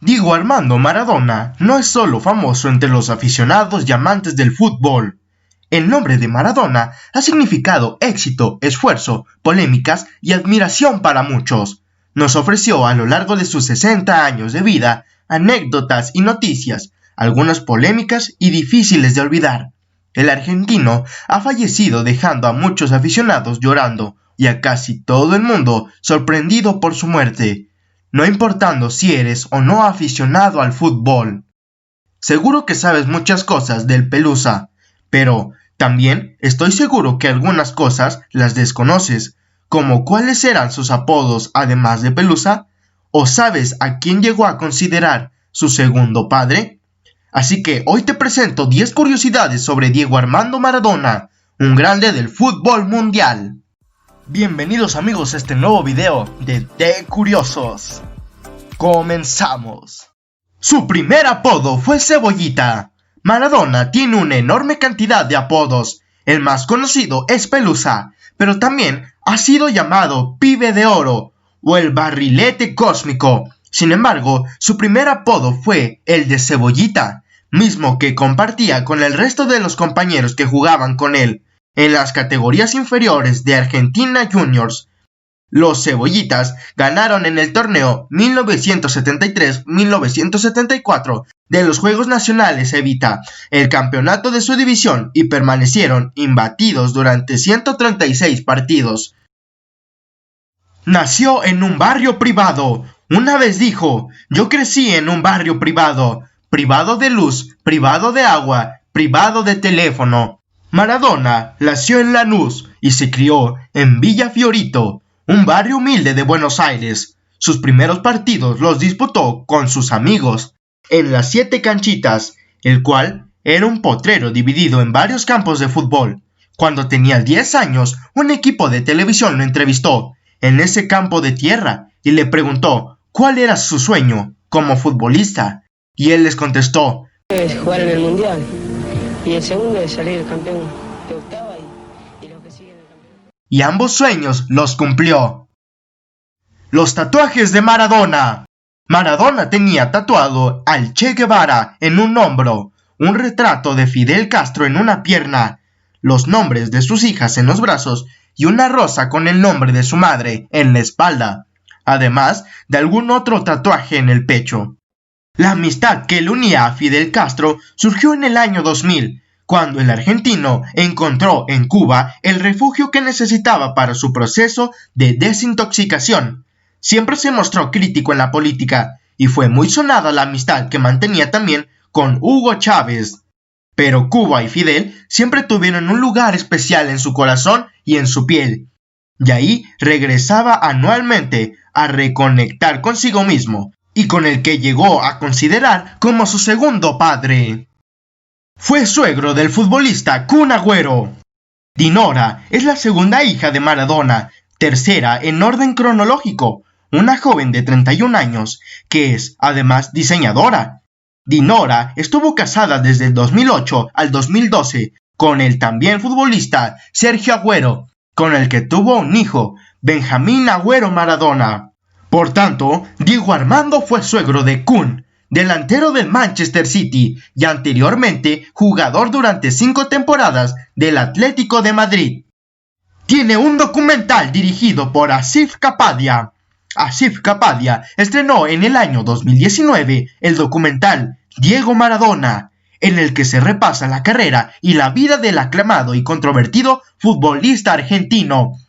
Diego Armando Maradona no es solo famoso entre los aficionados y amantes del fútbol. El nombre de Maradona ha significado éxito, esfuerzo, polémicas y admiración para muchos. Nos ofreció a lo largo de sus 60 años de vida anécdotas y noticias, algunas polémicas y difíciles de olvidar. El argentino ha fallecido dejando a muchos aficionados llorando y a casi todo el mundo sorprendido por su muerte, no importando si eres o no aficionado al fútbol. Seguro que sabes muchas cosas del Pelusa, pero también estoy seguro que algunas cosas las desconoces, como cuáles eran sus apodos además de Pelusa, o sabes a quién llegó a considerar su segundo padre. Así que hoy te presento 10 curiosidades sobre Diego Armando Maradona, un grande del fútbol mundial. Bienvenidos amigos a este nuevo video de Curiosos. Comenzamos. Su primer apodo fue Cebollita. Maradona tiene una enorme cantidad de apodos. El más conocido es Pelusa, pero también ha sido llamado Pibe de Oro o el Barrilete Cósmico. Sin embargo, su primer apodo fue el de Cebollita, mismo que compartía con el resto de los compañeros que jugaban con él en las categorías inferiores de Argentina Juniors. Los Cebollitas ganaron en el torneo 1973-1974 de los Juegos Nacionales Evita el campeonato de su división y permanecieron imbatidos durante 136 partidos. Nació en un barrio privado. Una vez dijo: "Yo crecí en un barrio privado, privado de luz, privado de agua, privado de teléfono". Maradona nació en Lanús y se crió en Villa Fiorito, un barrio humilde de Buenos Aires. Sus primeros partidos los disputó con sus amigos en las 7 canchitas, el cual era un potrero dividido en varios campos de fútbol. Cuando tenía 10 años, un equipo de televisión lo entrevistó en ese campo de tierra y le preguntó cuál era su sueño como futbolista, y él les contestó: es jugar en el mundial, y el segundo es salir campeón de octava y los que siguen el campeón. Y ambos sueños los cumplió. Los tatuajes de Maradona. Maradona tenía tatuado al Che Guevara en un hombro, un retrato de Fidel Castro en una pierna, los nombres de sus hijas en los brazos y una rosa con el nombre de su madre en la espalda, además de algún otro tatuaje en el pecho. La amistad que le unía a Fidel Castro surgió en el año 2000, cuando el argentino encontró en Cuba el refugio que necesitaba para su proceso de desintoxicación. Siempre se mostró crítico en la política y fue muy sonada la amistad que mantenía también con Hugo Chávez. Pero Cuba y Fidel siempre tuvieron un lugar especial en su corazón y en su piel, y ahí regresaba anualmente a reconectar consigo mismo, y con el que llegó a considerar como su segundo padre. Fue suegro del futbolista Kun Agüero. Dinora es la segunda hija de Maradona, tercera en orden cronológico, una joven de 31 años, que es además diseñadora. Dinora estuvo casada desde el 2008 al 2012 con el también futbolista Sergio Agüero, con el que tuvo un hijo, Benjamín Agüero Maradona. Por tanto, Diego Armando fue suegro de Kun, delantero del Manchester City y anteriormente jugador durante 5 temporadas del Atlético de Madrid. Tiene un documental dirigido por Asif Kapadia. Asif Kapadia estrenó en el año 2019 el documental Diego Maradona, en el que se repasa la carrera y la vida del aclamado y controvertido futbolista argentino.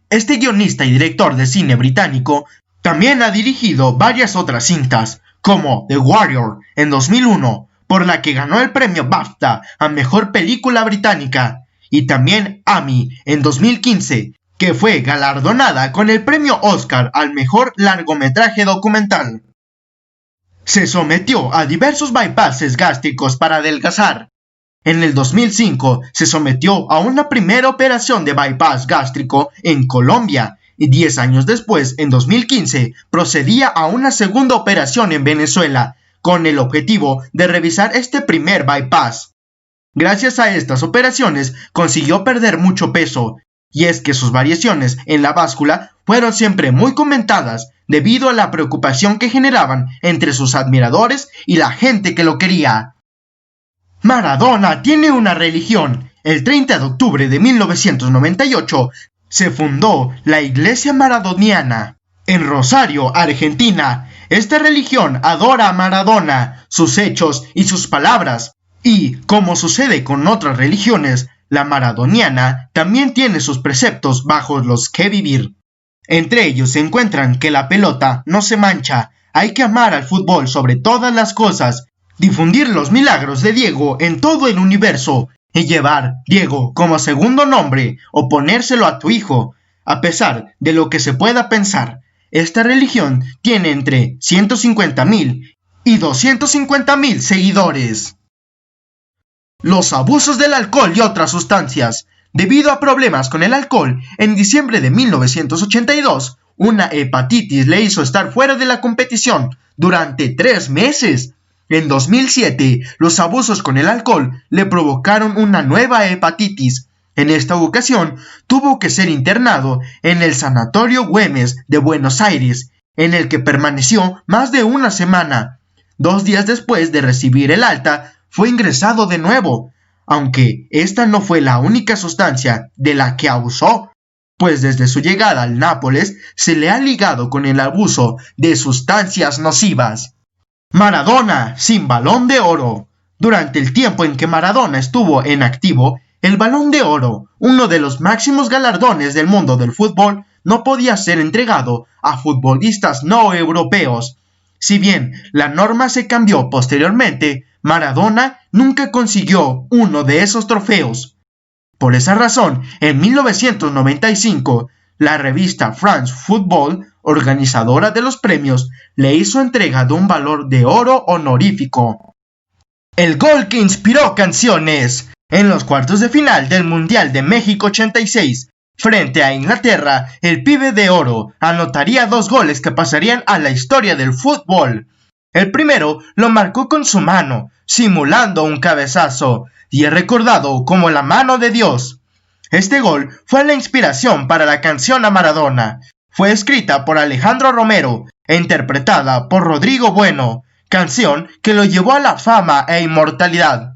Este guionista y director de cine británico también ha dirigido varias otras cintas, como The Warrior en 2001, por la que ganó el premio BAFTA a Mejor Película Británica, y también Amy en 2015, que fue galardonada con el premio Oscar al Mejor Largometraje Documental. Se sometió a diversos bypasses gástricos para adelgazar. En el 2005 se sometió a una primera operación de bypass gástrico en Colombia, y 10 años después, en 2015, procedía a una segunda operación en Venezuela, con el objetivo de revisar este primer bypass. Gracias a estas operaciones consiguió perder mucho peso, Y es que sus variaciones en la báscula fueron siempre muy comentadas debido a la preocupación que generaban entre sus admiradores y la gente que lo quería. Maradona tiene una religión. El 30 de octubre de 1998 se fundó la Iglesia Maradoniana en Rosario, Argentina. Esta religión adora a Maradona, sus hechos y sus palabras. Y, como sucede con otras religiones, la maradoniana también tiene sus preceptos bajo los que vivir. Entre ellos se encuentran que la pelota no se mancha, hay que amar al fútbol sobre todas las cosas, difundir los milagros de Diego en todo el universo y llevar Diego como segundo nombre o ponérselo a tu hijo, a pesar de lo que se pueda pensar. Esta religión tiene entre 150,000 y 250,000 seguidores. Los abusos del alcohol y otras sustancias. Debido a problemas con el alcohol, en diciembre de 1982, una hepatitis le hizo estar fuera de la competición durante 3 meses. En 2007, los abusos con el alcohol le provocaron una nueva hepatitis. En esta ocasión, tuvo que ser internado en el Sanatorio Güemes de Buenos Aires, en el que permaneció más de una semana. 2 días después de recibir el alta, fue ingresado de nuevo, aunque esta no fue la única sustancia de la que abusó, pues desde su llegada al Nápoles se le ha ligado con el abuso de sustancias nocivas. Maradona sin Balón de Oro. Durante el tiempo en que Maradona estuvo en activo, el Balón de Oro, uno de los máximos galardones del mundo del fútbol, no podía ser entregado a futbolistas no europeos. Si bien la norma se cambió posteriormente, Maradona nunca consiguió uno de esos trofeos. Por esa razón, en 1995, la revista France Football, organizadora de los premios, le hizo entrega de un Balón de Oro honorífico. El gol que inspiró canciones. En los cuartos de final del Mundial de México 86, frente a Inglaterra, el pibe de oro anotaría 2 goles que pasarían a la historia del fútbol. El primero lo marcó con su mano, simulando un cabezazo, y es recordado como la mano de Dios. Este gol fue la inspiración para la canción a Maradona. Fue escrita por Alejandro Romero e interpretada por Rodrigo Bueno, canción que lo llevó a la fama e inmortalidad.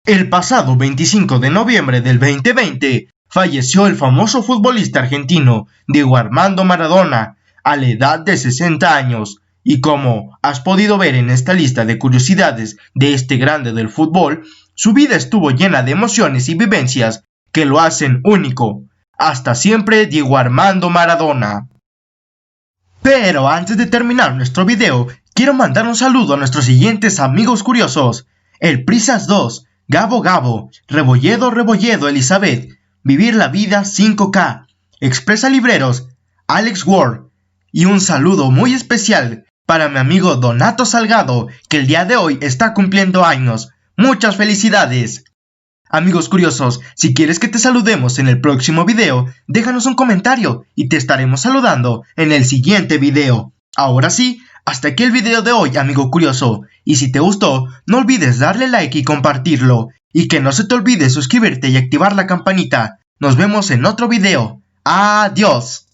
El pasado 25 de noviembre del 2020 falleció el famoso futbolista argentino Diego Armando Maradona a la edad de 60 años. Y como has podido ver en esta lista de curiosidades de este grande del fútbol, su vida estuvo llena de emociones y vivencias que lo hacen único. Hasta siempre, Diego Armando Maradona. Pero antes de terminar nuestro video, quiero mandar un saludo a nuestros siguientes amigos curiosos: El Prisas 2, Gabo Gabo, Rebolledo Rebolledo Elizabeth, Vivir la Vida 5K, Expresa Libreros, Alex Ward, y un saludo muy especial para mi amigo Donato Salgado, que el día de hoy está cumpliendo años. ¡Muchas felicidades! Amigos curiosos, si quieres que te saludemos en el próximo video, déjanos un comentario y te estaremos saludando en el siguiente video. Ahora sí, hasta aquí el video de hoy, amigo curioso. Y si te gustó, no olvides darle like y compartirlo. Y que no se te olvide suscribirte y activar la campanita. Nos vemos en otro video. ¡Adiós!